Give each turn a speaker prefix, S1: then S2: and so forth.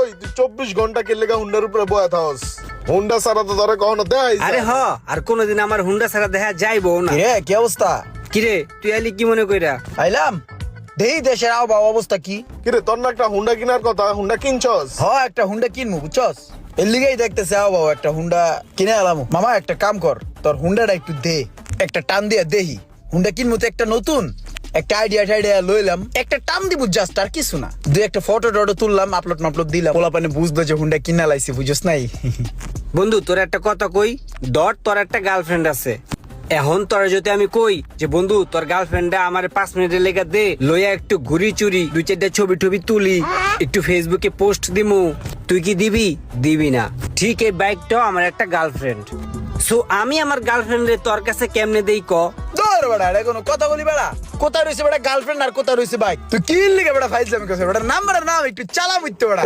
S1: ওই তুই 24 ঘন্টা কে লেগা হুন্ডার উপরে বয়া থাকস? হুন্ডা ছাড়া তো ধরে কখনো দেখাই যায়
S2: আরে হ আর কোনোদিন আমার হুন্ডা ছাড়া দেখা যাইবো না।
S3: রে কি অবস্থা?
S2: কিরে তুই আইলি কি মনে কইরা?
S3: আইলাম দেই দেশের আবহাওয়া অবস্থা কি?
S1: কিরে তোর না একটা হুন্ডা কেনার কথা, হুন্ডা কিনছস?
S3: একটা হুন্ডা কিনবো বুঝছস, এর লিগেই দেখতেছে আবহাওয়া একটা হুন্ডা কিনে আলাম। মামা একটা কাম কর, তোর হুন্ডাটা একটু দে, একটা টান দিয়া দেহি। হুন্ডা কিনবো তো একটা নতুন, একটা আইডিয়া লইলাম, একটা টান দিব জাস্ট, আর কিছু না। দুই একটা ফটো টটো তুললাম, আপলোড দিলাম, পোলা পানে বুঝলো যে হুন্ডা কিনা লাইছি, বুঝছস নাই?
S2: বন্ধু তোর একটা কথা কই, ডট তোর একটা গার্লফ্রেন্ড আছে। এখন তোর যদি আমি কই যে বন্ধু তোর গার্লফ্রেন্ডটা আমার 5 মিনিটের লেগে দে, লইয়া একটু ঘুরি চুরি 2-4টা ছবি টবি তুলি, একটু ফেসবুকে পোস্ট দিমু, তুই কি দিবি? দিবি না। ঠিক এই বাইকটাও আমার একটা গার্লফ্রেন্ড। সো আমি আমার গার্লফ্রেন্ডে তোর কাছে কেমনে দেই ক?
S3: ধর বেড়া, এটা কোনো কথা বলি বেড়া? কোথায় রয়েছে বেড়া গার্লফ্রেন্ড আর কোথায় রয়েছে বাইক? তুই কি লিগে বেড়া ফাইজলামি করছিস বেড়া? নাম্বারের নাম একটু চালা বুঝতে বেড়া।